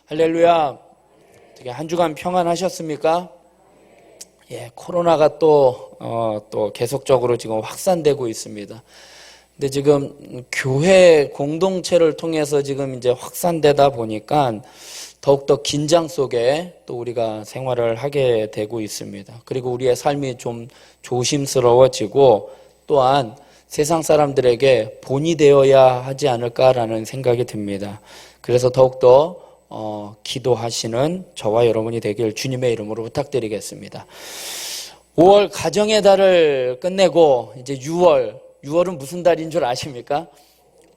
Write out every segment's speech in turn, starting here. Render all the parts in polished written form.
할렐루야. 어떻게 한 주간 평안하셨습니까? 예, 코로나가 또 계속적으로 지금 확산되고 있습니다. 근데 지금 교회 공동체를 통해서 지금 이제 확산되다 보니까 더욱더 긴장 속에 또 우리가 생활을 하게 되고 있습니다. 그리고 우리의 삶이 좀 조심스러워지고 또한 세상 사람들에게 본이 되어야 하지 않을까라는 생각이 듭니다. 그래서 더욱더 기도하시는 저와 여러분이 되길 주님의 이름으로 부탁드리겠습니다. 5월 가정의 달을 끝내고 이제 6월은 무슨 달인 줄 아십니까?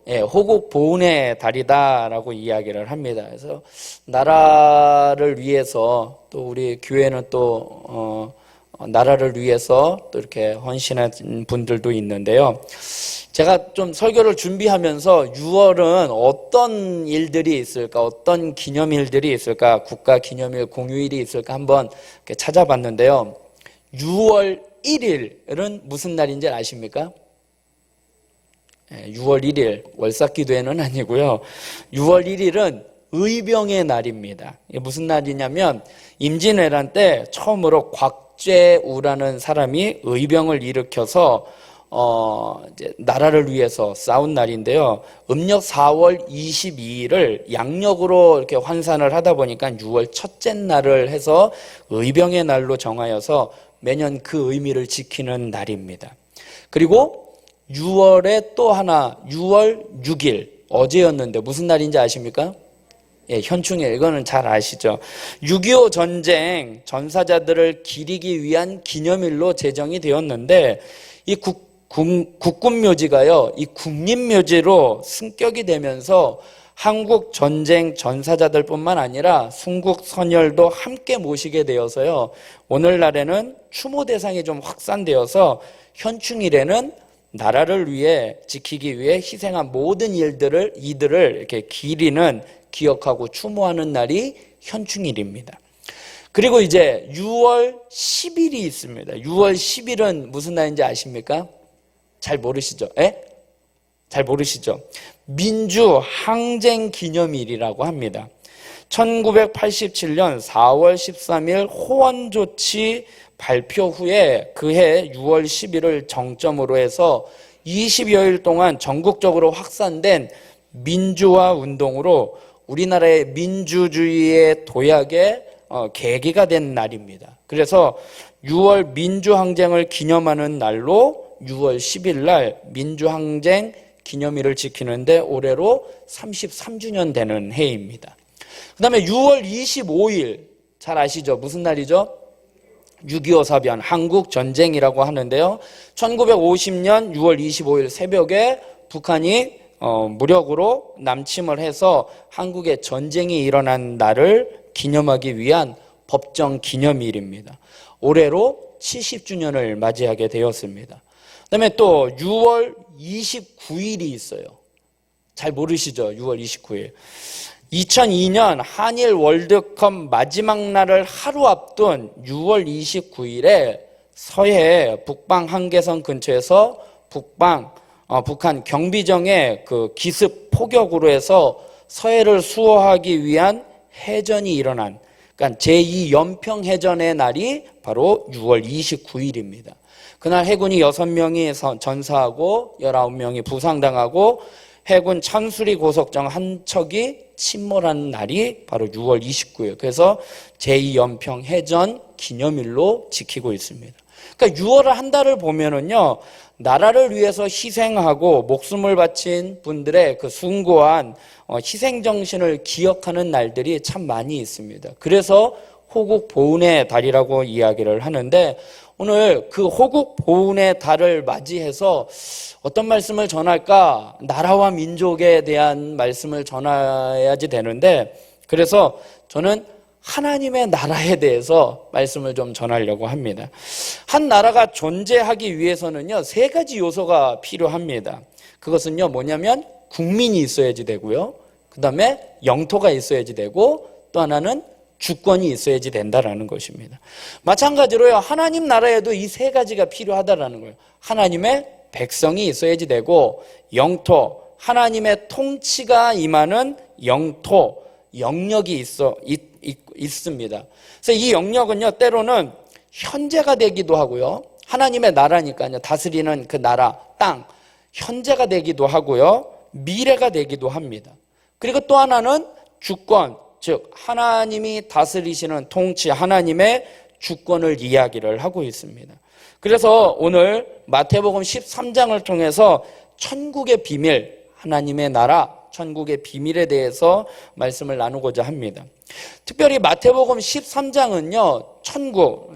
예, 호국 보훈의 달이다라고 이야기를 합니다. 그래서 나라를 위해서 또 우리 교회는 또 나라를 위해서 또 이렇게 헌신한 분들도 있는데요. 제가 좀 설교를 준비하면서 6월은 어떤 일들이 있을까, 어떤 기념일들이 있을까, 국가 기념일, 공휴일이 있을까 한번 이렇게 찾아봤는데요. 6월 1일은 무슨 날인지 아십니까? 6월 1일, 월삭기도회는 아니고요. 6월 1일은 의병의 날입니다. 이게 무슨 날이냐면 임진왜란 때 처음으로 곽재우라는 사람이 의병을 일으켜서 이제 나라를 위해서 싸운 날인데요. 음력 4월 22일을 양력으로 이렇게 환산을 하다 보니까 6월 첫째 날을 해서 의병의 날로 정하여서 매년 그 의미를 지키는 날입니다. 그리고 6월에 또 하나 6월 6일 어제였는데 무슨 날인지 아십니까? 예, 현충일. 이거는 잘 아시죠? 6.25 전쟁 전사자들을 기리기 위한 기념일로 제정이 되었는데 이 국군묘지가요, 이 국립묘지로 승격이 되면서 한국 전쟁 전사자들뿐만 아니라 순국 선열도 함께 모시게 되어서요, 오늘날에는 추모 대상이 좀 확산되어서 현충일에는 나라를 위해 지키기 위해 희생한 모든 이들을 이렇게 기리는, 기억하고 추모하는 날이 현충일입니다. 그리고 이제 6월 10일이 있습니다. 6월 10일은 무슨 날인지 아십니까? 잘 모르시죠? 예? 잘 모르시죠? 민주항쟁기념일이라고 합니다. 1987년 4월 13일 호원조치 발표 후에 그해 6월 10일을 정점으로 해서 20여일 동안 전국적으로 확산된 민주화 운동으로 우리나라의 민주주의의 도약의 계기가 된 날입니다. 그래서 6월 민주항쟁을 기념하는 날로 6월 10일 날 민주항쟁 기념일을 지키는데 올해로 33주년 되는 해입니다. 그 다음에 6월 25일 잘 아시죠? 무슨 날이죠? 6.25 사변, 한국전쟁이라고 하는데요. 1950년 6월 25일 새벽에 북한이 무력으로 남침을 해서 한국에 전쟁이 일어난 날을 기념하기 위한 법정 기념일입니다. 올해로 70주년을 맞이하게 되었습니다. 그다음에 또 6월 29일이 있어요. 잘 모르시죠? 6월 29일. 2002년 한일 월드컵 마지막 날을 하루 앞둔 6월 29일에 서해 북방 한계선 근처에서 북한 경비정의 그 기습 포격으로 해서 서해를 수호하기 위한 해전이 일어난, 그러니까 제2연평해전의 날이 바로 6월 29일입니다. 그날 해군이 6명이 전사하고 19명이 부상당하고 해군 찬수리 고속정 한 척이 침몰한 날이 바로 6월 29일. 그래서 제2연평해전 기념일로 지키고 있습니다. 그러니까 6월을 한 달을 보면은요, 나라를 위해서 희생하고 목숨을 바친 분들의 그 숭고한 희생 정신을 기억하는 날들이 참 많이 있습니다. 그래서 호국 보훈의 달이라고 이야기를 하는데, 오늘 그 호국 보훈의 달을 맞이해서 어떤 말씀을 전할까? 나라와 민족에 대한 말씀을 전해야지 되는데, 그래서 저는 하나님의 나라에 대해서 말씀을 좀 전하려고 합니다. 한 나라가 존재하기 위해서는요, 3가지 요소가 필요합니다. 그것은요, 뭐냐면 국민이 있어야지 되고요, 그 다음에 영토가 있어야지 되고, 또 하나는 주권이 있어야지 된다라는 것입니다. 마찬가지로요, 하나님 나라에도 이 3가지가 필요하다라는 거예요. 하나님의 백성이 있어야지 되고, 영토, 하나님의 통치가 임하는 영토, 영역이 있습니다. 그래서 이 영역은요, 때로는 현재가 되기도 하고요. 하나님의 나라니까요. 다스리는 그 나라, 땅, 현재가 되기도 하고요. 미래가 되기도 합니다. 그리고 또 하나는 주권, 즉 하나님이 다스리시는 통치, 하나님의 주권을 이야기를 하고 있습니다. 그래서 오늘 마태복음 13장을 통해서 천국의 비밀, 하나님의 나라, 천국의 비밀에 대해서 말씀을 나누고자 합니다. 특별히 마태복음 13장은요,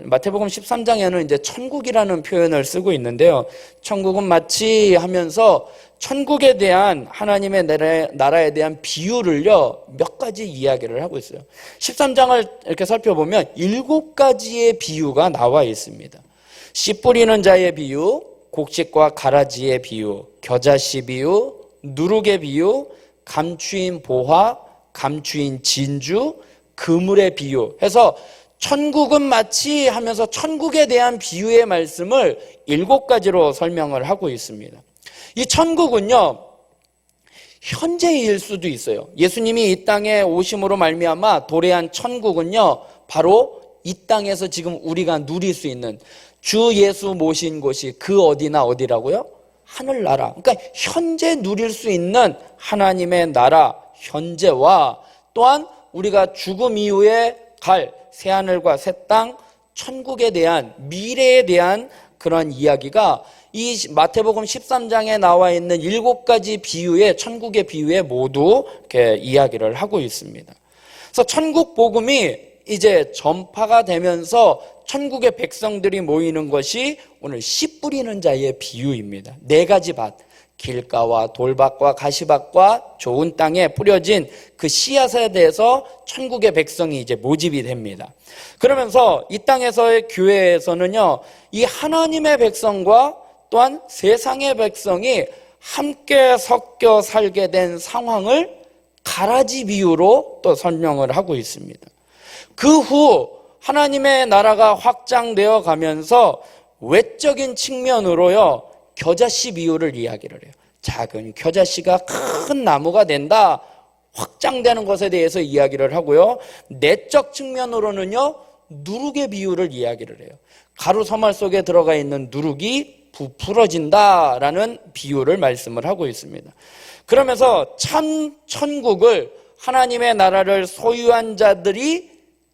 마태복음 13장에는 이제 천국이라는 표현을 쓰고 있는데요. 천국은 마치 하면서 천국에 대한 하나님의 나라에 대한 비유를요, 몇 가지 이야기를 하고 있어요. 13장을 이렇게 살펴보면 7가지의 비유가 나와 있습니다. 씨 뿌리는 자의 비유, 곡식과 가라지의 비유, 겨자씨 비유, 누룩의 비유, 감추인 보화, 감추인 진주, 그물의 비유 해서 천국은 마치 하면서 천국에 대한 비유의 말씀을 7가지로 설명을 하고 있습니다. 이 천국은요, 현재일 수도 있어요. 예수님이 이 땅에 오심으로 말미암아 도래한 천국은요, 바로 이 땅에서 지금 우리가 누릴 수 있는 주 예수 모신 곳이 그 어디나 어디라고요? 하늘나라. 그러니까 현재 누릴 수 있는 하나님의 나라, 현재와 또한 우리가 죽음 이후에 갈 새하늘과 새 땅, 천국에 대한 미래에 대한 그런 이야기가 이 마태복음 13장에 나와 있는 7가지 비유의 천국의 비유에 모두 이렇게 이야기를 하고 있습니다. 그래서 천국 복음이 이제 전파가 되면서 천국의 백성들이 모이는 것이 오늘 씨 뿌리는 자의 비유입니다. 4가지 밭, 길가와 돌밭과 가시밭과 좋은 땅에 뿌려진 그 씨앗에 대해서 천국의 백성이 이제 모집이 됩니다. 그러면서 이 땅에서의 교회에서는요, 이 하나님의 백성과 또한 세상의 백성이 함께 섞여 살게 된 상황을 가라지 비유로 또 설명을 하고 있습니다. 그 후 하나님의 나라가 확장되어 가면서 외적인 측면으로요, 겨자씨 비유를 이야기를 해요. 작은 겨자씨가 큰 나무가 된다, 확장되는 것에 대해서 이야기를 하고요. 내적 측면으로는요, 누룩의 비유를 이야기를 해요. 가루 서말 속에 들어가 있는 누룩이 부풀어진다라는 비유를 말씀을 하고 있습니다. 그러면서 참 천국을, 하나님의 나라를 소유한 자들이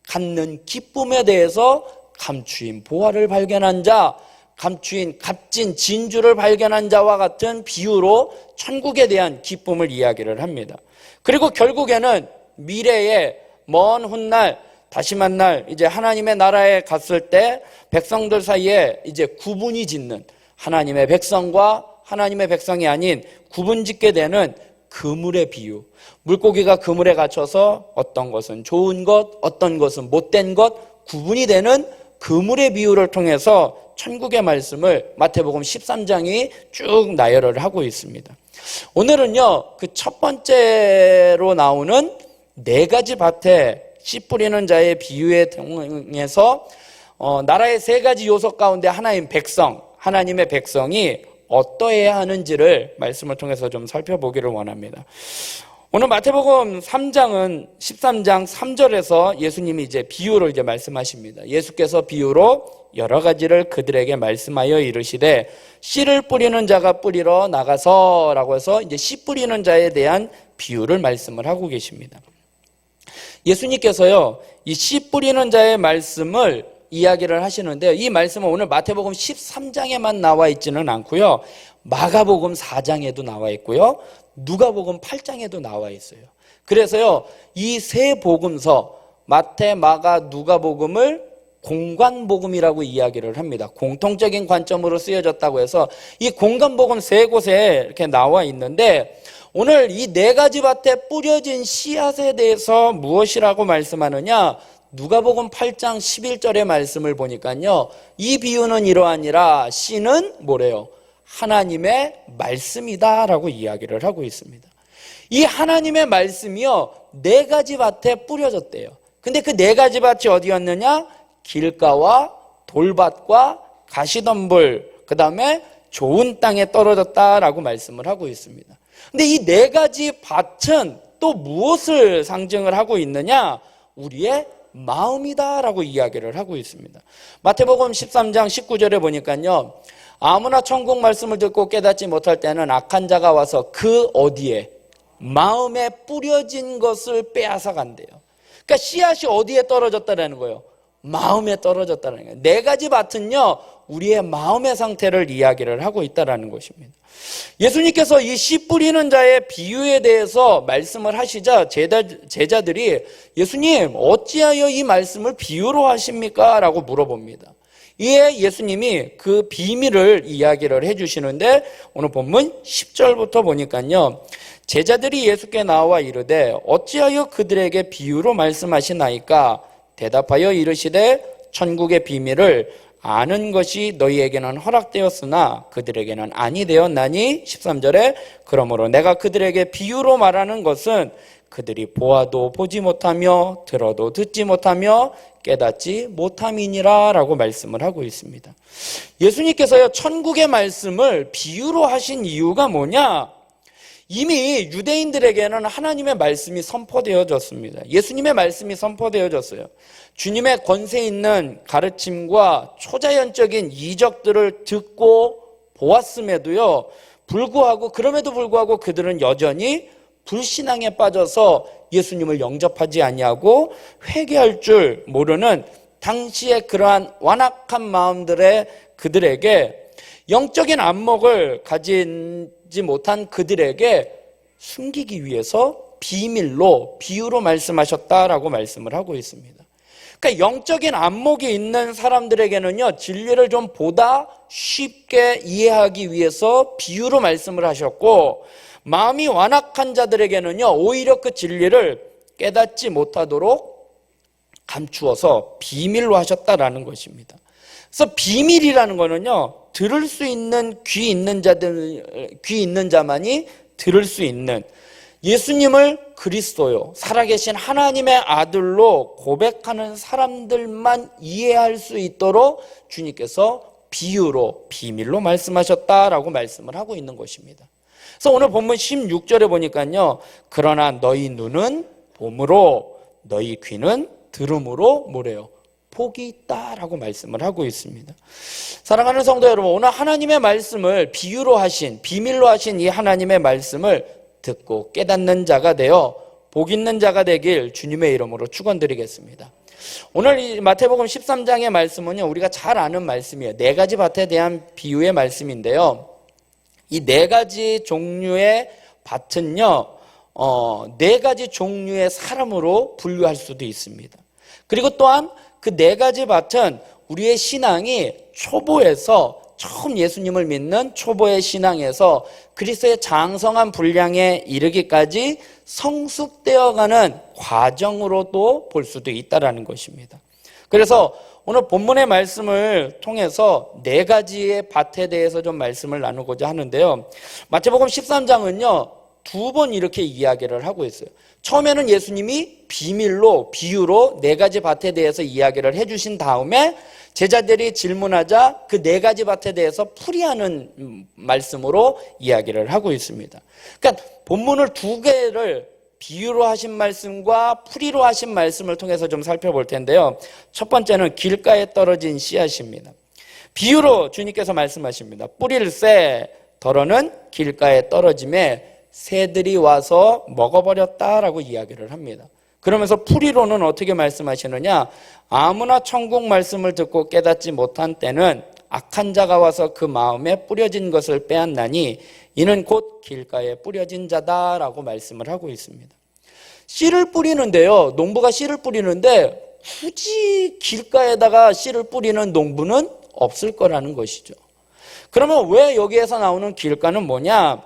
갖는 기쁨에 대해서 감추인 보화를 발견한 자, 감추인 값진 진주를 발견한 자와 같은 비유로 천국에 대한 기쁨을 이야기를 합니다. 그리고 결국에는 미래의 먼 훗날 다시 만날 이제 하나님의 나라에 갔을 때 백성들 사이에 이제 구분이 짓는, 하나님의 백성과 하나님의 백성이 아닌 구분 짓게 되는 그물의 비유. 물고기가 그물에 갇혀서 어떤 것은 좋은 것, 어떤 것은 못된 것, 구분이 되는 그물의 비유를 통해서 천국의 말씀을 마태복음 13장이 쭉 나열을 하고 있습니다. 오늘은요, 그 첫 번째로 나오는 4가지 밭에 씨 뿌리는 자의 비유에 통해서 나라의 3가지 요소 가운데 하나인 백성, 하나님의 백성이 어떠해야 하는지를 말씀을 통해서 좀 살펴보기를 원합니다. 오늘 마태복음 3장은 13장 3절에서 예수님이 이제 비유를 이제 말씀하십니다. 예수께서 비유로 여러 가지를 그들에게 말씀하여 이르시되 씨를 뿌리는 자가 뿌리러 나가서라고 해서 이제 씨 뿌리는 자에 대한 비유를 말씀을 하고 계십니다. 예수님께서요, 이 씨 뿌리는 자의 말씀을 이야기를 하시는데요. 이 말씀은 오늘 마태복음 13장에만 나와 있지는 않고요. 마가복음 4장에도 나와 있고요. 누가복음 8장에도 나와 있어요. 그래서요, 이 3복음서 마태, 마가, 누가복음을 공관복음이라고 이야기를 합니다. 공통적인 관점으로 쓰여졌다고 해서 이 공관복음 3곳에 이렇게 나와 있는데, 오늘 이 4가지 밭에 뿌려진 씨앗에 대해서 무엇이라고 말씀하느냐? 누가복음 8장 11절의 말씀을 보니까요, 이 비유는 이러하니라, 씨는 뭐래요? 하나님의 말씀이다라고 이야기를 하고 있습니다. 이 하나님의 말씀이요, 4가지 밭에 뿌려졌대요. 근데 그 4가지 밭이 어디였느냐? 길가와 돌밭과 가시덤불, 그 다음에 좋은 땅에 떨어졌다라고 말씀을 하고 있습니다. 근데 이 4가지 밭은 또 무엇을 상징을 하고 있느냐? 우리의 마음이다라고 이야기를 하고 있습니다. 마태복음 13장 19절에 보니까요, 아무나 천국 말씀을 듣고 깨닫지 못할 때는 악한 자가 와서 그 어디에? 마음에 뿌려진 것을 빼앗아 간대요. 그러니까 씨앗이 어디에 떨어졌다라는 거예요? 마음에 떨어졌다는 거예요. 네 가지 밭은요, 우리의 마음의 상태를 이야기를 하고 있다는 것입니다. 예수님께서 이 씨 뿌리는 자의 비유에 대해서 말씀을 하시자 제자들이 예수님, 어찌하여 이 말씀을 비유로 하십니까? 라고 물어봅니다. 이에 예수님이 그 비밀을 이야기를 해주시는데, 오늘 본문 10절부터 보니까요, 제자들이 예수께 나와 이르되 어찌하여 그들에게 비유로 말씀하시나이까? 대답하여 이르시되 천국의 비밀을 아는 것이 너희에게는 허락되었으나 그들에게는 아니 되었나니. 13절에 그러므로 내가 그들에게 비유로 말하는 것은 그들이 보아도 보지 못하며 들어도 듣지 못하며 깨닫지 못함이니라 라고 말씀을 하고 있습니다. 예수님께서요, 천국의 말씀을 비유로 하신 이유가 뭐냐? 이미 유대인들에게는 하나님의 말씀이 선포되어졌습니다. 예수님의 말씀이 선포되어졌어요. 주님의 권세 있는 가르침과 초자연적인 이적들을 듣고 보았음에도요, 그럼에도 불구하고 그들은 여전히 불신앙에 빠져서 예수님을 영접하지 아니하고 회개할 줄 모르는 당시의 그러한 완악한 마음들의 그들에게, 영적인 안목을 가지지 못한 그들에게 숨기기 위해서 비유로 말씀하셨다라고 말씀을 하고 있습니다. 그러니까 영적인 안목이 있는 사람들에게는요, 진리를 좀 보다 쉽게 이해하기 위해서 비유로 말씀을 하셨고, 마음이 완악한 자들에게는요, 오히려 그 진리를 깨닫지 못하도록 감추어서 비밀로 하셨다라는 것입니다. 그래서 비밀이라는 거는요, 들을 수 있는 귀 있는 자만이 들을 수 있는, 예수님을 그리스도요, 살아계신 하나님의 아들로 고백하는 사람들만 이해할 수 있도록 주님께서 비밀로 말씀하셨다라고 말씀을 하고 있는 것입니다. 그래서 오늘 본문 16절에 보니까요, 그러나 너희 눈은 봄으로 너희 귀는 들음으로 뭐래요? 복이 있다라고 말씀을 하고 있습니다. 사랑하는 성도 여러분, 오늘 하나님의 말씀을 비밀로 하신 이 하나님의 말씀을 듣고 깨닫는 자가 되어 복 있는 자가 되길 주님의 이름으로 축원드리겠습니다. 오늘 이 마태복음 13장의 말씀은요, 우리가 잘 아는 말씀이에요. 네 가지 밭에 대한 비유의 말씀인데요, 이 네 가지 종류의 밭은요, 네 가지 종류의 사람으로 분류할 수도 있습니다. 그리고 또한 그 네 가지 밭은 우리의 신앙이 초보에서, 처음 예수님을 믿는 초보의 신앙에서 그리스도의 장성한 분량에 이르기까지 성숙되어가는 과정으로도 볼 수도 있다는 것입니다. 그래서 오늘 본문의 말씀을 통해서 네 가지의 밭에 대해서 좀 말씀을 나누고자 하는데요, 마태복음 13장은요 두 번 이렇게 이야기를 하고 있어요. 처음에는 예수님이 비유로 네 가지 밭에 대해서 이야기를 해주신 다음에 제자들이 질문하자 그 네 가지 밭에 대해서 풀이하는 말씀으로 이야기를 하고 있습니다. 그러니까 본문을 두 개를 비유로 하신 말씀과 풀이로 하신 말씀을 통해서 좀 살펴볼 텐데요, 첫 번째는 길가에 떨어진 씨앗입니다. 비유로 주님께서 말씀하십니다. 뿌릴새 덜어는 길가에 떨어짐에 새들이 와서 먹어버렸다라고 이야기를 합니다. 그러면서 풀이로는 어떻게 말씀하시느냐? 아무나 천국 말씀을 듣고 깨닫지 못한 때는 악한 자가 와서 그 마음에 뿌려진 것을 빼앗나니 이는 곧 길가에 뿌려진 자다라고 말씀을 하고 있습니다. 씨를 뿌리는데요, 농부가 씨를 뿌리는데 굳이 길가에다가 씨를 뿌리는 농부는 없을 거라는 것이죠. 그러면 왜 여기에서 나오는 길가는 뭐냐?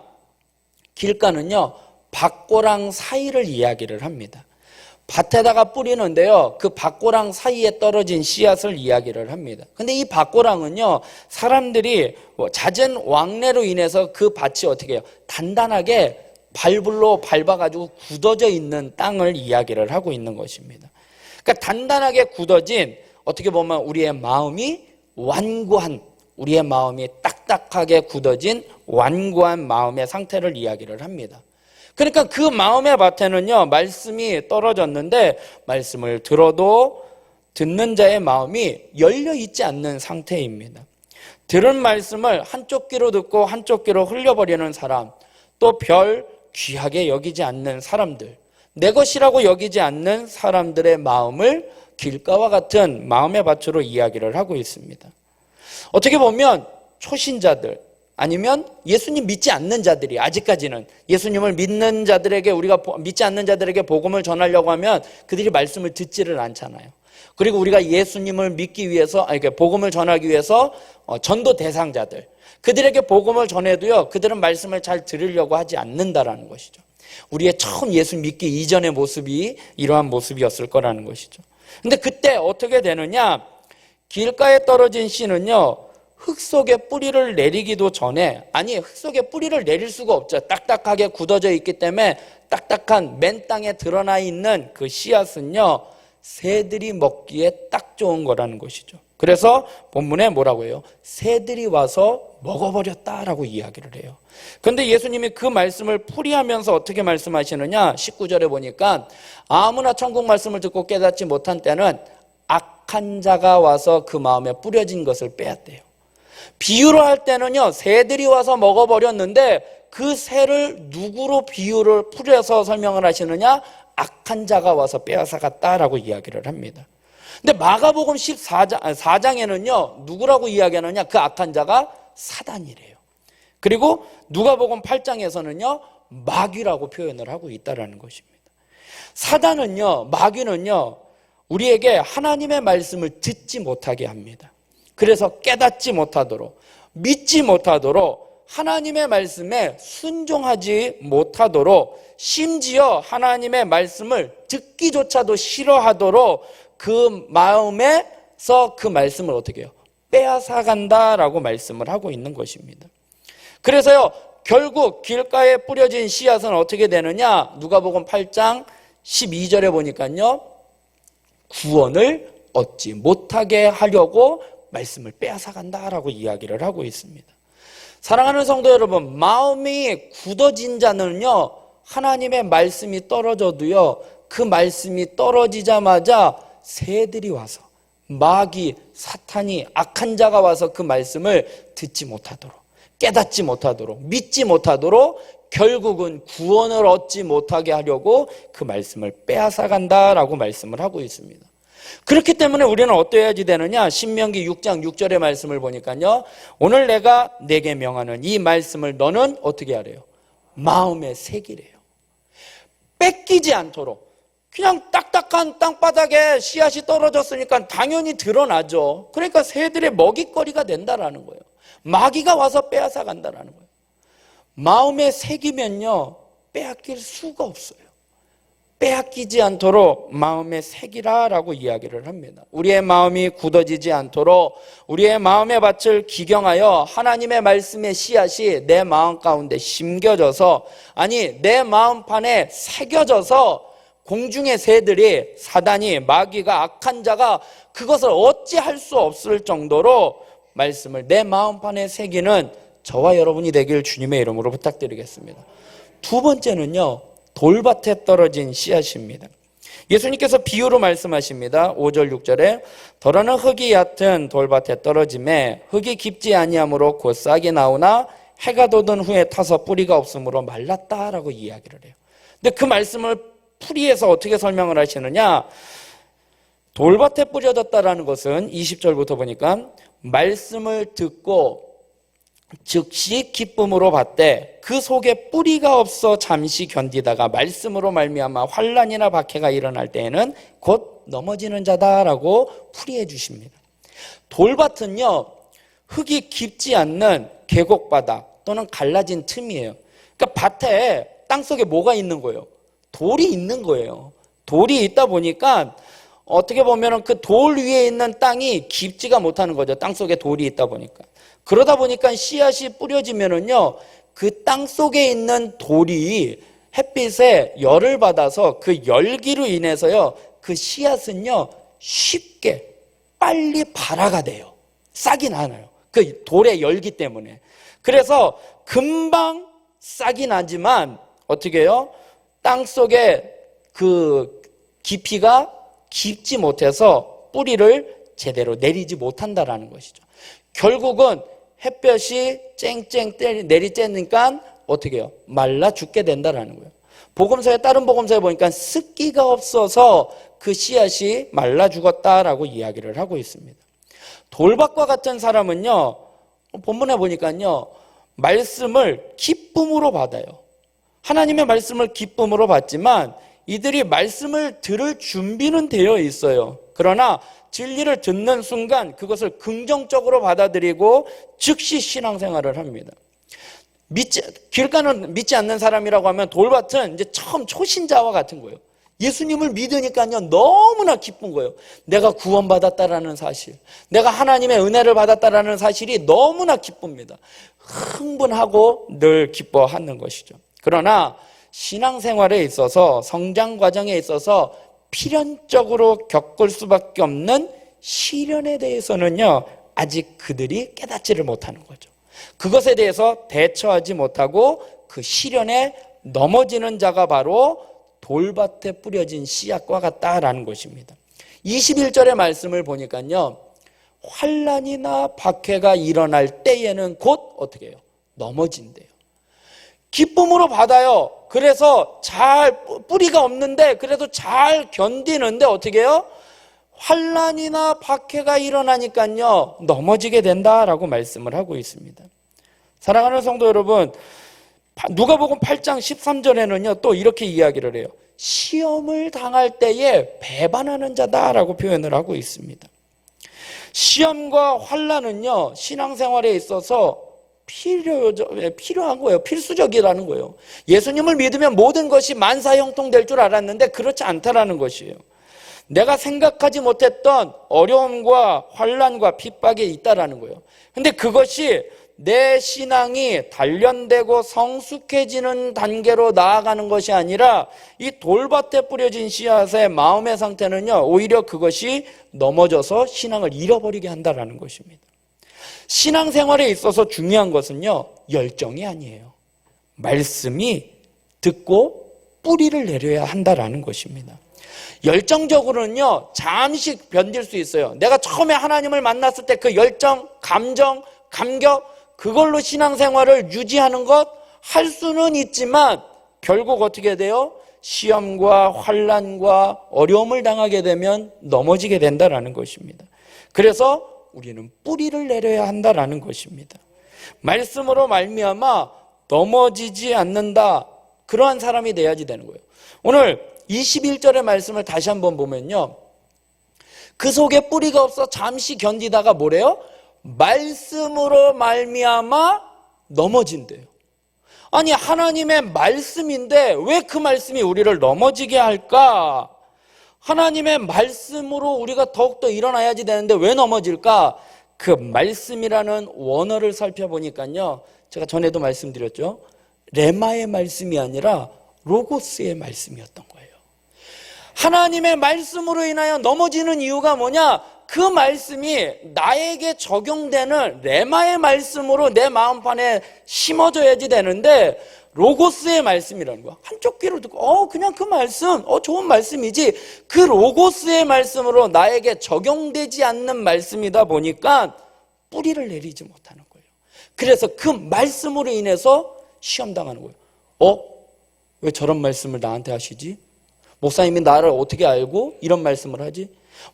길가는요, 밭고랑 사이를 이야기를 합니다. 밭에다가 뿌리는데요, 그 밭고랑 사이에 떨어진 씨앗을 이야기를 합니다. 근데 이 밭고랑은요, 사람들이 잦은 왕래로 인해서 그 밭이 어떻게 해요? 단단하게 발불로 밟아가지고 굳어져 있는 땅을 이야기를 하고 있는 것입니다. 그러니까 단단하게 굳어진, 어떻게 보면 우리의 마음이 완고한, 우리의 마음이 딱딱하게 굳어진 완고한 마음의 상태를 이야기를 합니다. 그러니까 그 마음의 밭에는요, 말씀이 떨어졌는데 말씀을 들어도 듣는 자의 마음이 열려 있지 않는 상태입니다. 들은 말씀을 한쪽 귀로 듣고 한쪽 귀로 흘려버리는 사람, 또 별 귀하게 여기지 않는 사람들, 내 것이라고 여기지 않는 사람들의 마음을 길가와 같은 마음의 밭으로 이야기를 하고 있습니다. 어떻게 보면 초신자들, 아니면 예수님 믿지 않는 자들이, 아직까지는 예수님을 믿는 자들에게, 우리가 믿지 않는 자들에게 복음을 전하려고 하면 그들이 말씀을 듣지를 않잖아요. 그리고 우리가 예수님을 믿기 위해서, 복음을 전하기 위해서 전도 대상자들, 그들에게 복음을 전해도요, 그들은 말씀을 잘 들으려고 하지 않는다라는 것이죠. 우리의 처음 예수 믿기 이전의 모습이 이러한 모습이었을 거라는 것이죠. 근데 그때 어떻게 되느냐? 길가에 떨어진 씨는요, 흙 속에 뿌리를 내리기도 전에, 아니 흙 속에 뿌리를 내릴 수가 없죠. 딱딱하게 굳어져 있기 때문에 딱딱한 맨 땅에 드러나 있는 그 씨앗은요, 새들이 먹기에 딱 좋은 거라는 것이죠. 그래서 본문에 뭐라고 해요? 새들이 와서 먹어버렸다라고 이야기를 해요. 그런데 예수님이 그 말씀을 풀이하면서 어떻게 말씀하시느냐? 19절에 보니까 아무나 천국 말씀을 듣고 깨닫지 못한 때는 악한 자가 와서 그 마음에 뿌려진 것을 빼앗대요. 비유로 할 때는요, 새들이 와서 먹어버렸는데 그 새를 누구로 비유를 풀어서 설명을 하시느냐? 악한 자가 와서 빼앗아갔다라고 이야기를 합니다. 근데 마가복음 4장에는요, 누구라고 이야기하느냐? 그 악한 자가 사단이래요. 그리고 누가복음 8장에서는요, 마귀라고 표현을 하고 있다는 것입니다. 사단은요, 마귀는요, 우리에게 하나님의 말씀을 듣지 못하게 합니다. 그래서 깨닫지 못하도록, 믿지 못하도록, 하나님의 말씀에 순종하지 못하도록, 심지어 하나님의 말씀을 듣기조차도 싫어하도록 그 마음에서 그 말씀을 어떻게 해요? 빼앗아 간다라고 말씀을 하고 있는 것입니다. 그래서요, 결국 길가에 뿌려진 씨앗은 어떻게 되느냐? 누가복음 8장 12절에 보니까요, 구원을 얻지 못하게 하려고 말씀을 빼앗아 간다라고 이야기를 하고 있습니다. 사랑하는 성도 여러분, 마음이 굳어진 자는요, 하나님의 말씀이 떨어져도요, 그 말씀이 떨어지자마자 새들이 와서, 마귀, 사탄이, 악한 자가 와서 그 말씀을 듣지 못하도록, 깨닫지 못하도록, 믿지 못하도록 결국은 구원을 얻지 못하게 하려고 그 말씀을 빼앗아 간다라고 말씀을 하고 있습니다. 그렇기 때문에 우리는 어떠해야지 되느냐? 신명기 6장 6절의 말씀을 보니까요, 오늘 내가 네게 명하는 이 말씀을 너는 어떻게 하래요? 마음에 새기래요. 뺏기지 않도록. 그냥 딱딱한 땅바닥에 씨앗이 떨어졌으니까 당연히 드러나죠. 그러니까 새들의 먹잇거리가 된다라는 거예요. 마귀가 와서 빼앗아 간다라는 거예요. 마음에 새기면요, 빼앗길 수가 없어요. 빼앗기지 않도록 마음에 새기라라고 이야기를 합니다. 우리의 마음이 굳어지지 않도록 우리의 마음의 밭을 기경하여 하나님의 말씀의 씨앗이 내 마음 가운데 심겨져서, 아니 내 마음판에 새겨져서 공중의 새들이, 사단이, 마귀가, 악한 자가 그것을 어찌할 수 없을 정도로 말씀을 내 마음판에 새기는 저와 여러분이 되길 주님의 이름으로 부탁드리겠습니다. 두 번째는요, 돌밭에 떨어진 씨앗입니다. 예수님께서 비유로 말씀하십니다. 5절 6절에 더러는 흙이 얕은 돌밭에 떨어짐에 흙이 깊지 아니하므로 곧 싹이 나오나 해가 돋은 후에 타서 뿌리가 없으므로 말랐다라고 이야기를 해요. 근데 그 말씀을 풀이해서 어떻게 설명을 하시느냐? 돌밭에 뿌려졌다라는 것은 20절부터 보니까 말씀을 듣고 즉시 기쁨으로 받되 그 속에 뿌리가 없어 잠시 견디다가 말씀으로 말미암아 환난이나 박해가 일어날 때에는 곧 넘어지는 자다라고 풀이해 주십니다. 돌밭은요, 흙이 깊지 않는 계곡바닥 또는 갈라진 틈이에요. 그러니까 밭에 땅속에 뭐가 있는 거예요? 돌이 있는 거예요. 돌이 있다 보니까 어떻게 보면 그 돌 위에 있는 땅이 깊지가 못하는 거죠. 땅속에 돌이 있다 보니까. 그러다 보니까 씨앗이 뿌려지면은요, 그 땅 속에 있는 돌이 햇빛에 열을 받아서 그 열기로 인해서요, 그 씨앗은요, 쉽게 빨리 발화가 돼요. 싹이 나요. 그 돌의 열기 때문에. 그래서 금방 싹이 나지만 어떻게 해요? 땅 속에 그 깊이가 깊지 못해서 뿌리를 제대로 내리지 못한다라는 것이죠. 결국은 햇볕이 쨍쨍 내리쬐니까 어떻게 해요? 말라 죽게 된다라는 거예요. 다른 복음서에 보니까 습기가 없어서 그 씨앗이 말라 죽었다라고 이야기를 하고 있습니다. 돌밭과 같은 사람은요, 본문에 보니까요, 말씀을 기쁨으로 받아요. 하나님의 말씀을 기쁨으로 받지만 이들이 말씀을 들을 준비는 되어 있어요. 그러나 진리를 듣는 순간 그것을 긍정적으로 받아들이고 즉시 신앙생활을 합니다. 길가는 믿지 않는 사람이라고 하면 돌밭은 이제 처음 초신자와 같은 거예요. 예수님을 믿으니까요 너무나 기쁜 거예요. 내가 구원받았다라는 사실, 내가 하나님의 은혜를 받았다라는 사실이 너무나 기쁩니다. 흥분하고 늘 기뻐하는 것이죠. 그러나 신앙생활에 있어서, 성장 과정에 있어서 필연적으로 겪을 수밖에 없는 시련에 대해서는요 아직 그들이 깨닫지를 못하는 거죠. 그것에 대해서 대처하지 못하고 그 시련에 넘어지는 자가 바로 돌밭에 뿌려진 씨앗과 같다라는 것입니다. 21절의 말씀을 보니까요, 환난이나 박해가 일어날 때에는 곧 어떻게 해요? 넘어진대요. 기쁨으로 받아요. 그래서 뿌리가 없는데 그래도 잘 견디는데 어떻게 해요? 환난이나 박해가 일어나니까요 넘어지게 된다라고 말씀을 하고 있습니다. 사랑하는 성도 여러분, 누가복음 8장 13절에는요 또 이렇게 이야기를 해요. 시험을 당할 때에 배반하는 자다라고 표현을 하고 있습니다. 시험과 환난은요 신앙생활에 있어서 필요한 거예요. 필수적이라는 거예요. 예수님을 믿으면 모든 것이 만사형통될 줄 알았는데 그렇지 않다라는 것이에요. 내가 생각하지 못했던 어려움과 환난과 핍박이 있다라는 거예요. 근데 그것이 내 신앙이 단련되고 성숙해지는 단계로 나아가는 것이 아니라 이 돌밭에 뿌려진 씨앗의 마음의 상태는요 오히려 그것이 넘어져서 신앙을 잃어버리게 한다라는 것입니다. 신앙생활에 있어서 중요한 것은요 열정이 아니에요. 말씀이 듣고 뿌리를 내려야 한다라는 것입니다. 열정적으로는요 잠시 견딜 수 있어요. 내가 처음에 하나님을 만났을 때 그 열정, 감정, 감격, 그걸로 신앙생활을 유지하는 것 할 수는 있지만 결국 어떻게 돼요? 시험과 환난과 어려움을 당하게 되면 넘어지게 된다라는 것입니다. 그래서 우리는 뿌리를 내려야 한다라는 것입니다. 말씀으로 말미암아 넘어지지 않는다, 그러한 사람이 돼야지 되는 거예요. 오늘 21절의 말씀을 다시 한번 보면요, 그 속에 뿌리가 없어 잠시 견디다가 뭐래요? 말씀으로 말미암아 넘어진대요. 아니 하나님의 말씀인데 왜 그 말씀이 우리를 넘어지게 할까? 하나님의 말씀으로 우리가 더욱더 일어나야지 되는데 왜 넘어질까? 그 말씀이라는 원어를 살펴보니까요, 제가 전에도 말씀드렸죠, 레마의 말씀이 아니라 로고스의 말씀이었던 거예요. 하나님의 말씀으로 인하여 넘어지는 이유가 뭐냐? 그 말씀이 나에게 적용되는 레마의 말씀으로 내 마음판에 심어져야지 되는데 로고스의 말씀이라는 거야. 한쪽 귀로 듣고 그냥 그 말씀 좋은 말씀이지, 그 로고스의 말씀으로 나에게 적용되지 않는 말씀이다 보니까 뿌리를 내리지 못하는 거예요. 그래서 그 말씀으로 인해서 시험당하는 거예요. 왜 저런 말씀을 나한테 하시지? 목사님이 나를 어떻게 알고 이런 말씀을 하지?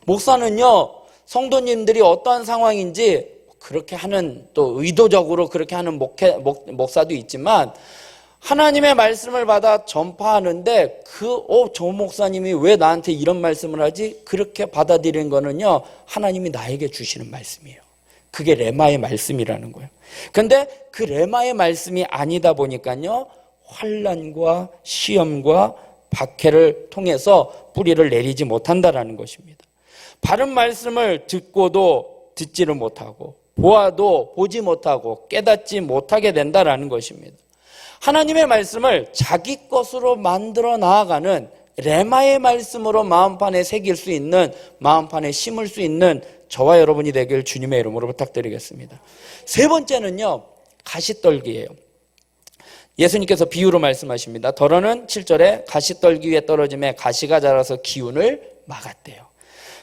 목사는요 성도님들이 어떠한 상황인지 그렇게 하는, 또 의도적으로 그렇게 하는 목사도 있지만 하나님의 말씀을 받아 전파하는데 저 목사님이 왜 나한테 이런 말씀을 하지? 그렇게 받아들이는 거는요 하나님이 나에게 주시는 말씀이에요. 그게 레마의 말씀이라는 거예요. 그런데 그 레마의 말씀이 아니다 보니까요 환난과 시험과 박해를 통해서 뿌리를 내리지 못한다라는 것입니다. 바른 말씀을 듣고도 듣지를 못하고 보아도 보지 못하고 깨닫지 못하게 된다라는 것입니다. 하나님의 말씀을 자기 것으로 만들어 나아가는 레마의 말씀으로 마음판에 새길 수 있는, 마음판에 심을 수 있는 저와 여러분이 되길 주님의 이름으로 부탁드리겠습니다. 세 번째는요 가시떨기예요. 예수님께서 비유로 말씀하십니다. 더러는 7절에 가시떨기 위에 떨어짐에 가시가 자라서 기운을 막았대요.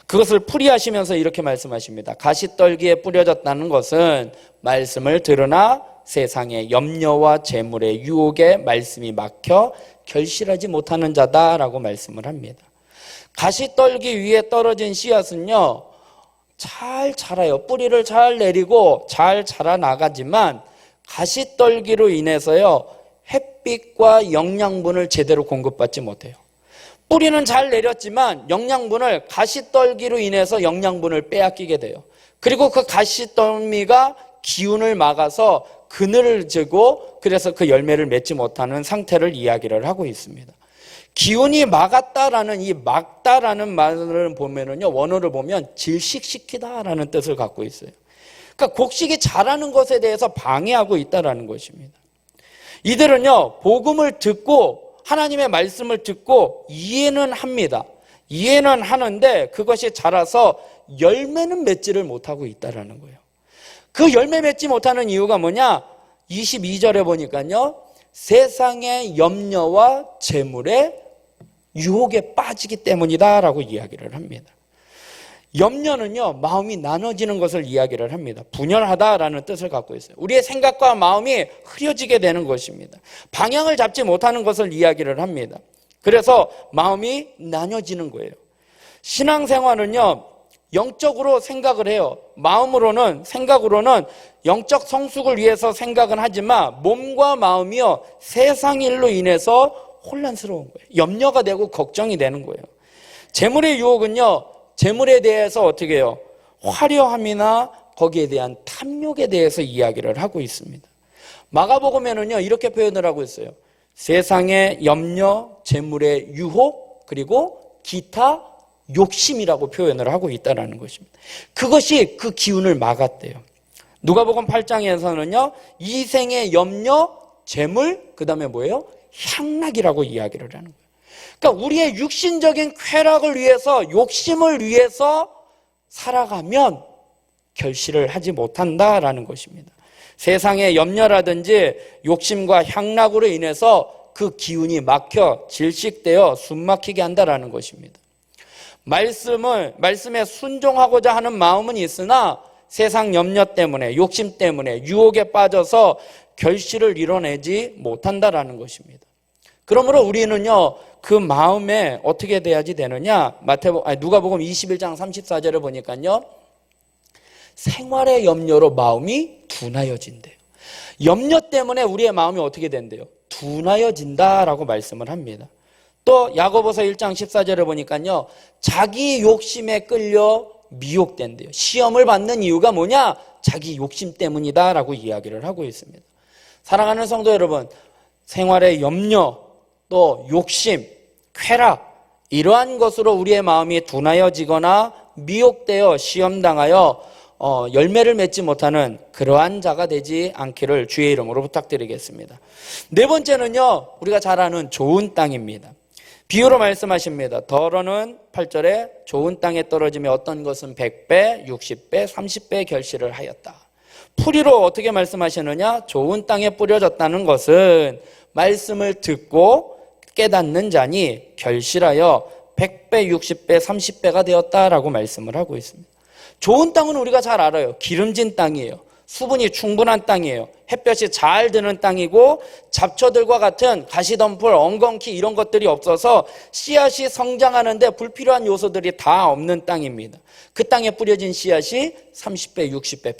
그것을 풀이하시면서 이렇게 말씀하십니다. 가시떨기에 뿌려졌다는 것은 말씀을 들으나 세상의 염려와 재물의 유혹에 말씀이 막혀 결실하지 못하는 자다라고 말씀을 합니다. 가시떨기 위에 떨어진 씨앗은요, 잘 자라요. 뿌리를 잘 내리고 잘 자라나가지만 가시떨기로 인해서요, 햇빛과 영양분을 제대로 공급받지 못해요. 뿌리는 잘 내렸지만 영양분을 가시떨기로 인해서 영양분을 빼앗기게 돼요. 그리고 그 가시떨미가 기운을 막아서 그늘을 지고 그래서 그 열매를 맺지 못하는 상태를 이야기를 하고 있습니다. 기운이 막았다라는 이 막다라는 말을 보면은요, 원어를 보면 질식시키다라는 뜻을 갖고 있어요. 그러니까 곡식이 자라는 것에 대해서 방해하고 있다라는 것입니다. 이들은요, 복음을 듣고 하나님의 말씀을 듣고 이해는 합니다. 이해는 하는데 그것이 자라서 열매는 맺지를 못하고 있다라는 거예요. 그 열매 맺지 못하는 이유가 뭐냐? 22절에 보니까요, 세상의 염려와 재물의 유혹에 빠지기 때문이다라고 이야기를 합니다. 염려는요, 마음이 나눠지는 것을 이야기를 합니다. 분열하다라는 뜻을 갖고 있어요. 우리의 생각과 마음이 흐려지게 되는 것입니다. 방향을 잡지 못하는 것을 이야기를 합니다. 그래서 마음이 나눠지는 거예요. 신앙생활은요, 영적으로 생각을 해요. 마음으로는, 생각으로는 영적 성숙을 위해서 생각은 하지만 몸과 마음이요, 세상 일로 인해서 혼란스러운 거예요. 염려가 되고 걱정이 되는 거예요. 재물의 유혹은요, 재물에 대해서 어떻게 해요? 화려함이나 거기에 대한 탐욕에 대해서 이야기를 하고 있습니다. 마가복음에는요, 이렇게 표현을 하고 있어요. 세상의 염려, 재물의 유혹, 그리고 기타 욕심이라고 표현을 하고 있다는 것입니다. 그것이 그 기운을 막았대요. 누가복음 8장에서는요, 이생의 염려, 재물, 그 다음에 뭐예요? 향락이라고 이야기를 하는 거예요. 그러니까 우리의 육신적인 쾌락을 위해서, 욕심을 위해서 살아가면 결실을 하지 못한다라는 것입니다. 세상의 염려라든지 욕심과 향락으로 인해서 그 기운이 막혀 질식되어 숨막히게 한다라는 것입니다. 말씀에 순종하고자 하는 마음은 있으나 세상 염려 때문에, 욕심 때문에 유혹에 빠져서 결실을 이뤄내지 못한다라는 것입니다. 그러므로 우리는요, 그 마음에 어떻게 돼야지 되느냐? 누가복음 21장 34절을 보니까요, 생활의 염려로 마음이 둔하여진대요. 염려 때문에 우리의 마음이 어떻게 된대요? 둔하여진다라고 말씀을 합니다. 또 야고보서 1장 14절을 보니까요, 자기 욕심에 끌려 미혹된대요. 시험을 받는 이유가 뭐냐? 자기 욕심 때문이다라고 이야기를 하고 있습니다. 사랑하는 성도 여러분, 생활의 염려, 또 욕심, 쾌락, 이러한 것으로 우리의 마음이 둔하여지거나 미혹되어 시험당하여 열매를 맺지 못하는 그러한 자가 되지 않기를 주의 이름으로 부탁드리겠습니다. 네 번째는요, 우리가 잘 아는 좋은 땅입니다. 비유로 말씀하십니다. 더러는 8절에 좋은 땅에 떨어지며 어떤 것은 100배, 60배, 30배 결실을 하였다. 풀이로 어떻게 말씀하시느냐? 좋은 땅에 뿌려졌다는 것은 말씀을 듣고 깨닫는 자니 결실하여 100배, 60배, 30배가 되었다라고 말씀을 하고 있습니다. 좋은 땅은 우리가 잘 알아요. 기름진 땅이에요. 수분이 충분한 땅이에요. 햇볕이 잘 드는 땅이고 잡초들과 같은 가시덤불, 엉겅퀴 이런 것들이 없어서 씨앗이 성장하는데 불필요한 요소들이 다 없는 땅입니다. 그 땅에 뿌려진 씨앗이 30배, 60배,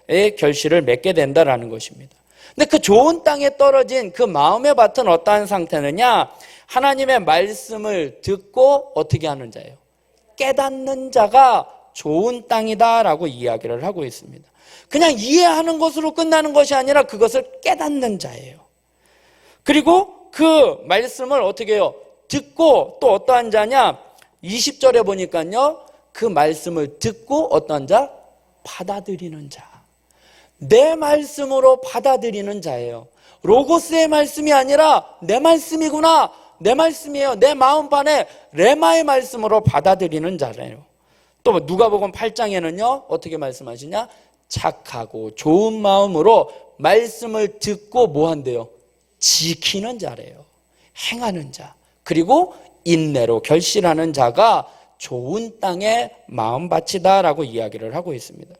100배의 결실을 맺게 된다는 것입니다. 근데 그 좋은 땅에 떨어진 그 마음의 밭은 어떠한 상태느냐? 하나님의 말씀을 듣고 어떻게 하는 자예요? 깨닫는 자가 좋은 땅이다라고 이야기를 하고 있습니다. 그냥 이해하는 것으로 끝나는 것이 아니라 그것을 깨닫는 자예요. 그리고 그 말씀을 어떻게 해요? 듣고 또 어떠한 자냐? 20절에 보니까요, 그 말씀을 듣고 어떠한 자? 받아들이는 자. 내 말씀으로 받아들이는 자예요. 로고스의 말씀이 아니라 내 말씀이구나, 내 말씀이에요, 내 마음판에 레마의 말씀으로 받아들이는 자래요. 또 누가복음 8장에는요 어떻게 말씀하시냐? 착하고 좋은 마음으로 말씀을 듣고 뭐 한대요? 지키는 자래요. 행하는 자. 그리고 인내로 결실하는 자가 좋은 땅에 마음밭이다라고 이야기를 하고 있습니다.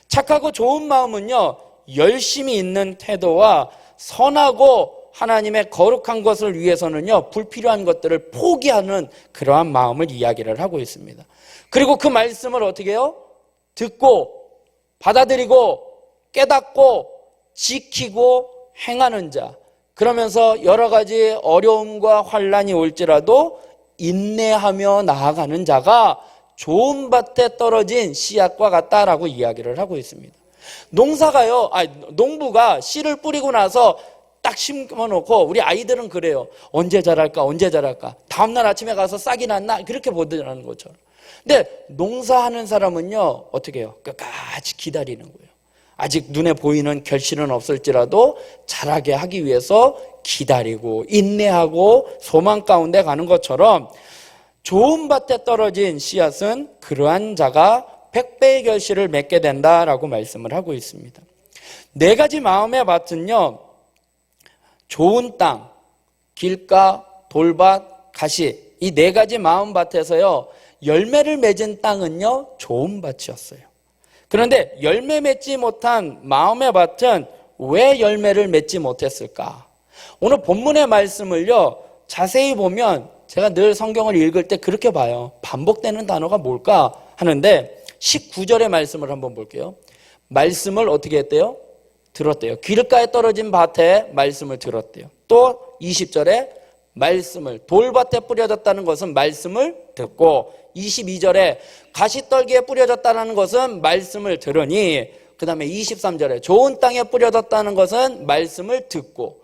착하고 좋은 마음은요, 열심히 있는 태도와 선하고 하나님의 거룩한 것을 위해서는요, 불필요한 것들을 포기하는 그러한 마음을 이야기를 하고 있습니다. 그리고 그 말씀을 어떻게 해요? 듣고 받아들이고 깨닫고 지키고 행하는 자. 그러면서 여러 가지 어려움과 환난이 올지라도 인내하며 나아가는 자가 좋은 밭에 떨어진 씨앗과 같다라고 이야기를 하고 있습니다. 농부가 씨를 뿌리고 나서 딱 심어놓고, 우리 아이들은 그래요. 언제 자랄까 언제 자랄까, 다음날 아침에 가서 싹이 났나, 그렇게 보더라는 것처럼. 근데 농사하는 사람은요, 어떻게 해요? 끝까지 기다리는 거예요. 아직 눈에 보이는 결실은 없을지라도 자라게 하기 위해서 기다리고 인내하고 소망 가운데 가는 것처럼, 좋은 밭에 떨어진 씨앗은 그러한 자가 100배의 결실을 맺게 된다라고 말씀을 하고 있습니다. 네 가지 마음의 밭은요, 좋은 땅, 길가, 돌밭, 가시, 이 네 가지 마음 밭에서요, 열매를 맺은 땅은요, 좋은 밭이었어요. 그런데 열매 맺지 못한 마음의 밭은 왜 열매를 맺지 못했을까? 오늘 본문의 말씀을요, 자세히 보면 제가 늘 성경을 읽을 때 그렇게 봐요. 반복되는 단어가 뭘까 하는데, 19절의 말씀을 한번 볼게요. 말씀을 어떻게 했대요? 들었대요. 길가에 떨어진 밭에 말씀을 들었대요. 또 20절에 말씀을, 돌밭에 뿌려졌다는 것은 말씀을 듣고, 22절에 가시떨기에 뿌려졌다는 것은 말씀을 들으니, 그 다음에 23절에 좋은 땅에 뿌려졌다는 것은 말씀을 듣고,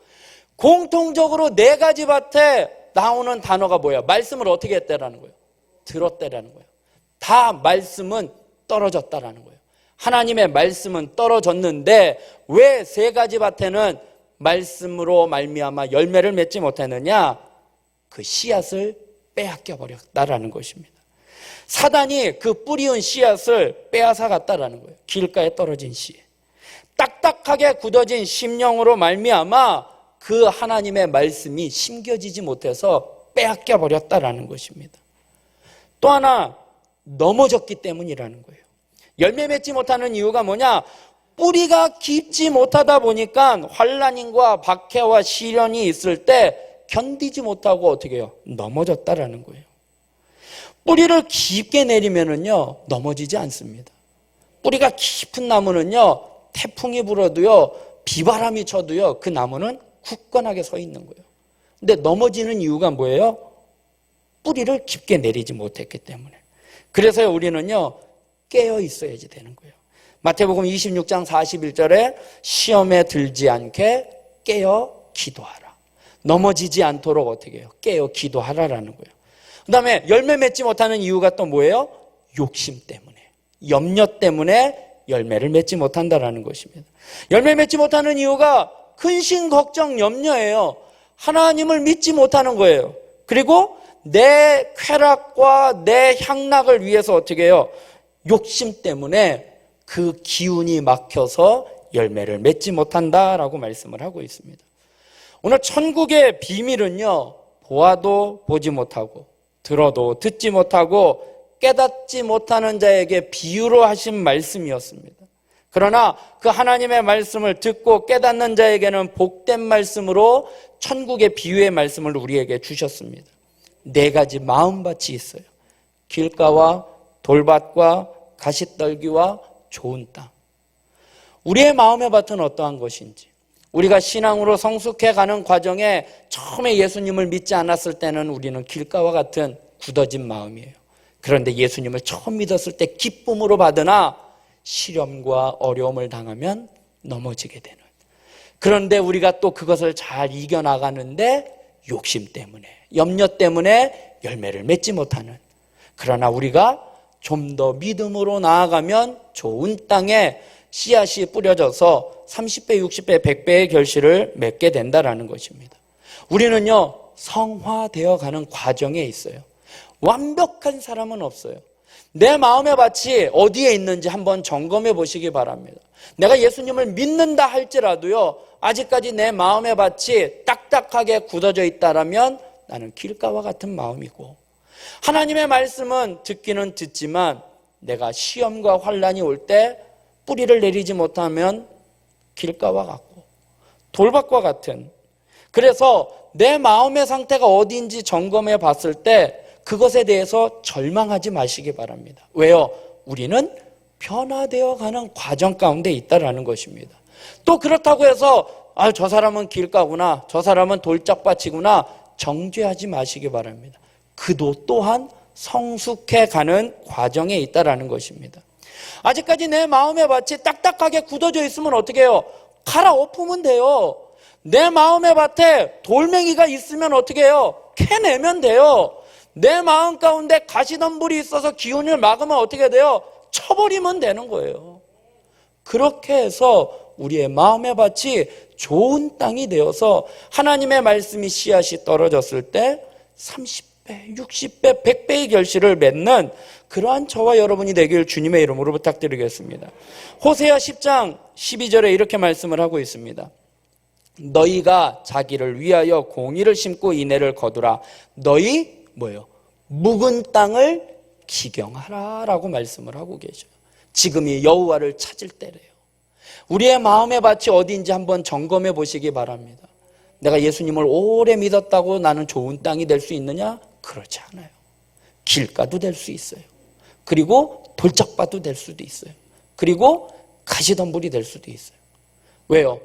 공통적으로 네 가지 밭에 나오는 단어가 뭐야? 말씀을 어떻게 했다라는 거예요? 들었다라는 거예요. 다 말씀은 떨어졌다라는 거예요. 하나님의 말씀은 떨어졌는데 왜 세 가지 밭에는 말씀으로 말미암아 열매를 맺지 못했느냐? 그 씨앗을 빼앗겨 버렸다라는 것입니다. 사단이 그 뿌리운 씨앗을 빼앗아 갔다라는 거예요. 길가에 떨어진 씨, 딱딱하게 굳어진 심령으로 말미암아 그 하나님의 말씀이 심겨지지 못해서 빼앗겨 버렸다라는 것입니다. 또 하나, 넘어졌기 때문이라는 거예요. 열매 맺지 못하는 이유가 뭐냐? 뿌리가 깊지 못하다 보니까 환난과 박해와 시련이 있을 때 견디지 못하고 어떻게 해요? 넘어졌다라는 거예요. 뿌리를 깊게 내리면은요, 넘어지지 않습니다. 뿌리가 깊은 나무는요, 태풍이 불어도요, 비바람이 쳐도요, 그 나무는 굳건하게 서 있는 거예요. 근데 넘어지는 이유가 뭐예요? 뿌리를 깊게 내리지 못했기 때문에. 그래서 우리는요, 깨어 있어야지 되는 거예요. 마태복음 26장 41절에 시험에 들지 않게 깨어 기도하라. 넘어지지 않도록 어떻게 해요? 깨어 기도하라라는 거예요. 그 다음에 열매 맺지 못하는 이유가 또 뭐예요? 욕심 때문에, 염려 때문에 열매를 맺지 못한다라는 것입니다. 열매 맺지 못하는 이유가 근심, 걱정, 염려예요. 하나님을 믿지 못하는 거예요. 그리고 내 쾌락과 내 향락을 위해서 어떻게 해요? 욕심 때문에 그 기운이 막혀서 열매를 맺지 못한다라고 말씀을 하고 있습니다. 오늘 천국의 비밀은요, 보아도 보지 못하고 들어도 듣지 못하고 깨닫지 못하는 자에게 비유로 하신 말씀이었습니다. 그러나 그 하나님의 말씀을 듣고 깨닫는 자에게는 복된 말씀으로 천국의 비유의 말씀을 우리에게 주셨습니다. 네 가지 마음밭이 있어요. 길가와 돌밭과 가시떨기와 좋은 땅. 우리의 마음의 밭은 어떠한 것인지, 우리가 신앙으로 성숙해가는 과정에 처음에 예수님을 믿지 않았을 때는 우리는 길가와 같은 굳어진 마음이에요. 그런데 예수님을 처음 믿었을 때 기쁨으로 받으나 시련과 어려움을 당하면 넘어지게 되는. 그런데 우리가 또 그것을 잘 이겨나가는데 욕심 때문에, 염려 때문에 열매를 맺지 못하는. 그러나 우리가 좀 더 믿음으로 나아가면 좋은 땅에 씨앗이 뿌려져서 30배, 60배, 100배의 결실을 맺게 된다라는 것입니다. 우리는요, 성화되어 가는 과정에 있어요. 완벽한 사람은 없어요. 내 마음의 밭이 어디에 있는지 한번 점검해 보시기 바랍니다. 내가 예수님을 믿는다 할지라도요, 아직까지 내 마음의 밭이 딱딱하게 굳어져 있다라면 나는 길가와 같은 마음이고, 하나님의 말씀은 듣기는 듣지만 내가 시험과 환난이 올 때 뿌리를 내리지 못하면 길가와 같고 돌밭과 같은, 그래서 내 마음의 상태가 어디인지 점검해 봤을 때 그것에 대해서 절망하지 마시기 바랍니다. 왜요? 우리는 변화되어 가는 과정 가운데 있다라는 것입니다. 또 그렇다고 해서 저 사람은 길가구나, 저 사람은 돌짝밭이구나 정죄하지 마시기 바랍니다. 그도 또한 성숙해 가는 과정에 있다라는 것입니다. 아직까지 내 마음의 밭이 딱딱하게 굳어져 있으면 어떻게 해요? 갈아엎으면 돼요. 내 마음의 밭에 돌멩이가 있으면 어떻게 해요? 캐내면 돼요. 내 마음 가운데 가시덤불이 있어서 기운을 막으면 어떻게 돼요? 쳐버리면 되는 거예요. 그렇게 해서 우리의 마음의 밭이 좋은 땅이 되어서 하나님의 말씀이 씨앗이 떨어졌을 때 30배, 60배, 100배의 결실을 맺는 그러한 저와 여러분이 되길 주님의 이름으로 부탁드리겠습니다. 호세아 10장 12절에 이렇게 말씀을 하고 있습니다. 너희가 자기를 위하여 공의를 심고 인애를 거두라. 너희 뭐예요? 묵은 땅을 기경하라 라고 말씀을 하고 계셔요. 지금이 여호와를 찾을 때래요. 우리의 마음의 밭이 어디인지 한번 점검해 보시기 바랍니다. 내가 예수님을 오래 믿었다고 나는 좋은 땅이 될 수 있느냐? 그렇지 않아요. 길가도 될 수 있어요. 그리고 돌짝밭도 될 수도 있어요. 그리고 가시덤불이 될 수도 있어요. 왜요?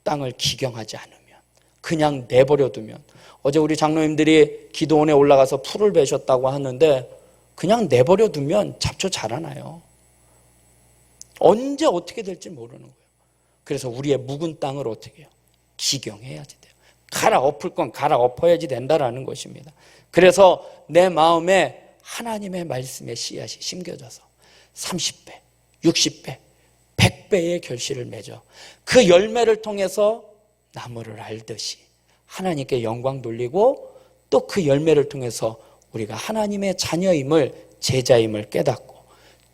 땅을 기경하지 않으면, 그냥 내버려 두면. 어제 우리 장로님들이 기도원에 올라가서 풀을 베셨다고 하는데 그냥 내버려 두면 잡초 자라나요. 언제 어떻게 될지 모르는 거예요. 그래서 우리의 묵은 땅을 어떻게 해요? 기경해야지 돼요. 갈아엎을 건 갈아엎어야지 된다라는 것입니다. 그래서 내 마음에 하나님의 말씀의 씨앗이 심겨져서 30배, 60배, 100배의 결실을 맺어 그 열매를 통해서 나무를 알듯이 하나님께 영광 돌리고, 또 그 열매를 통해서 우리가 하나님의 자녀임을, 제자임을 깨닫고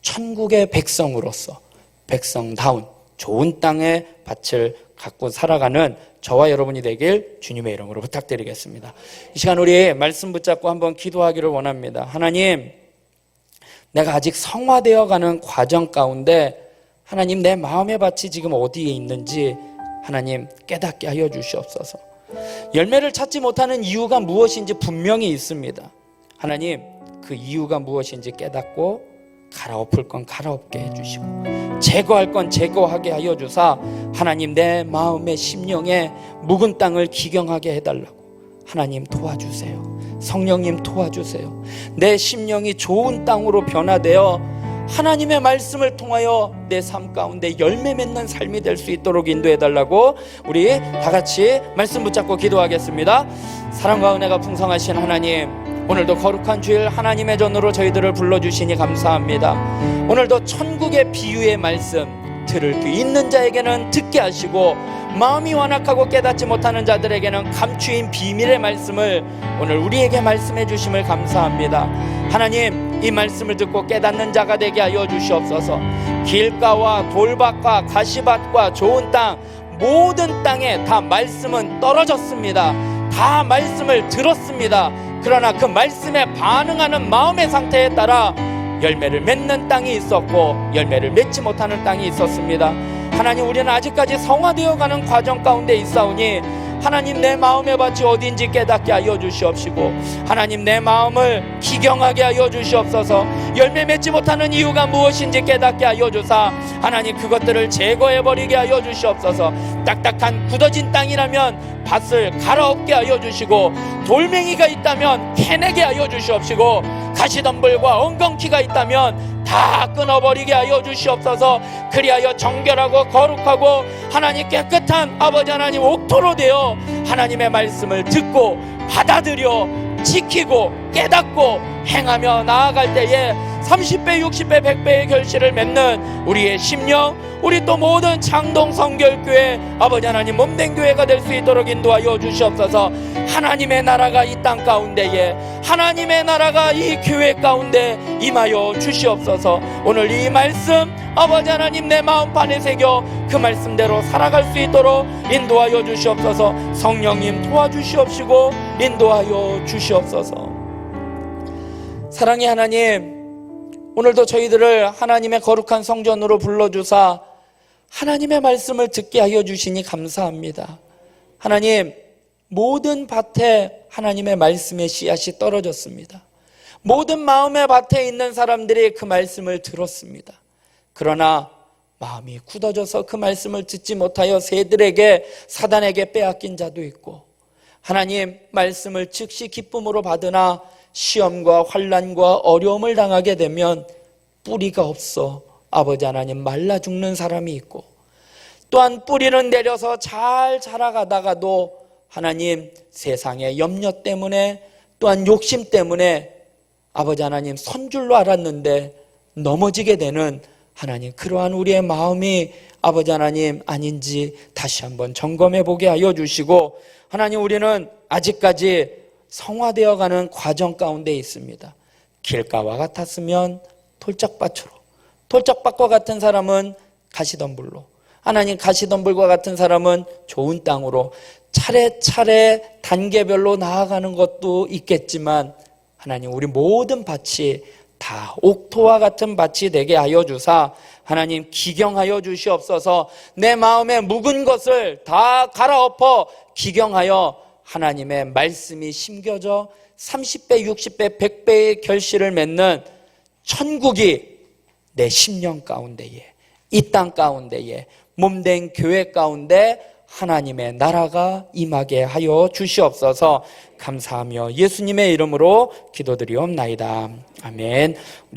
천국의 백성으로서 백성다운 좋은 땅의 밭을 갖고 살아가는 저와 여러분이 되길 주님의 이름으로 부탁드리겠습니다. 이 시간 우리 말씀 붙잡고 한번 기도하기를 원합니다. 하나님, 내가 아직 성화되어가는 과정 가운데 하나님, 내 마음의 밭이 지금 어디에 있는지 하나님 깨닫게 하여 주시옵소서. 열매를 찾지 못하는 이유가 무엇인지 분명히 있습니다. 하나님, 그 이유가 무엇인지 깨닫고 갈아엎을 건 갈아엎게 해주시고 제거할 건 제거하게 하여 주사 하나님, 내 마음의 심령에 묵은 땅을 기경하게 해달라고 하나님 도와주세요. 성령님 도와주세요. 내 심령이 좋은 땅으로 변화되어 하나님의 말씀을 통하여 내 삶 가운데 열매 맺는 삶이 될 수 있도록 인도해달라고 우리 다 같이 말씀 붙잡고 기도하겠습니다. 사랑과 은혜가 풍성하신 하나님, 오늘도 거룩한 주일 하나님의 전으로 저희들을 불러주시니 감사합니다. 오늘도 천국의 비유의 말씀 들을 귀 있는 자에게는 듣게 하시고, 마음이 완악하고 깨닫지 못하는 자들에게는 감추인 비밀의 말씀을 오늘 우리에게 말씀해 주심을 감사합니다. 하나님, 이 말씀을 듣고 깨닫는 자가 되게 하여 주시옵소서. 길가와 돌밭과 가시밭과 좋은 땅, 모든 땅에 다 말씀은 떨어졌습니다. 다 말씀을 들었습니다. 그러나 그 말씀에 반응하는 마음의 상태에 따라 열매를 맺는 땅이 있었고 열매를 맺지 못하는 땅이 있었습니다. 하나님, 우리는 아직까지 성화되어가는 과정 가운데 있사오니 하나님, 내 마음의 밭이 어딘지 깨닫게 하여 주시옵시고 하나님, 내 마음을 기경하게 하여 주시옵소서. 열매 맺지 못하는 이유가 무엇인지 깨닫게 하여 주사 하나님, 그것들을 제거해버리게 하여 주시옵소서. 딱딱한 굳어진 땅이라면 밭을 갈아엎게 하여 주시고, 돌멩이가 있다면 캐내게 하여 주시옵시고, 가시덤불과 엉겅퀴가 있다면 다 끊어버리게 하여 주시옵소서. 그리하여 정결하고 거룩하고 하나님 깨끗한 아버지 하나님 옥토로 되어 하나님의 말씀을 듣고 받아들여 지키고 깨닫고 행하며 나아갈 때에 30배, 60배, 100배의 결실을 맺는 우리의 심령, 우리 또 모든 창동 성결교회 아버지 하나님 몸된 교회가 될 수 있도록 인도하여 주시옵소서. 하나님의 나라가 이 땅 가운데에, 하나님의 나라가 이 교회 가운데 임하여 주시옵소서. 오늘 이 말씀 아버지 하나님 내 마음판에 새겨 그 말씀대로 살아갈 수 있도록 인도하여 주시옵소서. 성령님 도와주시옵시고 인도하여 주시옵소서. 사랑의 하나님, 오늘도 저희들을 하나님의 거룩한 성전으로 불러주사 하나님의 말씀을 듣게 하여 주시니 감사합니다. 하나님, 모든 밭에 하나님의 말씀의 씨앗이 떨어졌습니다. 모든 마음의 밭에 있는 사람들이 그 말씀을 들었습니다. 그러나 마음이 굳어져서 그 말씀을 듣지 못하여 새들에게, 사단에게 빼앗긴 자도 있고, 하나님 말씀을 즉시 기쁨으로 받으나 시험과 환난과 어려움을 당하게 되면 뿌리가 없어 아버지 하나님 말라 죽는 사람이 있고, 또한 뿌리는 내려서 잘 자라가다가도 하나님 세상의 염려 때문에, 또한 욕심 때문에 아버지 하나님 선 줄로 알았는데 넘어지게 되는 하나님, 그러한 우리의 마음이 아버지 하나님 아닌지 다시 한번 점검해 보게 하여 주시고, 하나님 우리는 아직까지 성화되어가는 과정 가운데 있습니다. 길가와 같았으면 돌짝밭으로, 돌짝밭과 같은 사람은 가시덤불로, 하나님 가시덤불과 같은 사람은 좋은 땅으로 차례차례 단계별로 나아가는 것도 있겠지만, 하나님 우리 모든 밭이 다 옥토와 같은 밭이 되게 하여 주사 하나님 기경하여 주시옵소서. 내 마음에 묵은 것을 다 갈아엎어 기경하여 하나님의 말씀이 심겨져 30배, 60배, 100배의 결실을 맺는 천국이 내 심령 가운데에, 이 땅 가운데에, 몸된 교회 가운데 하나님의 나라가 임하게 하여 주시옵소서. 감사하며 예수님의 이름으로 기도드리옵나이다. 아멘.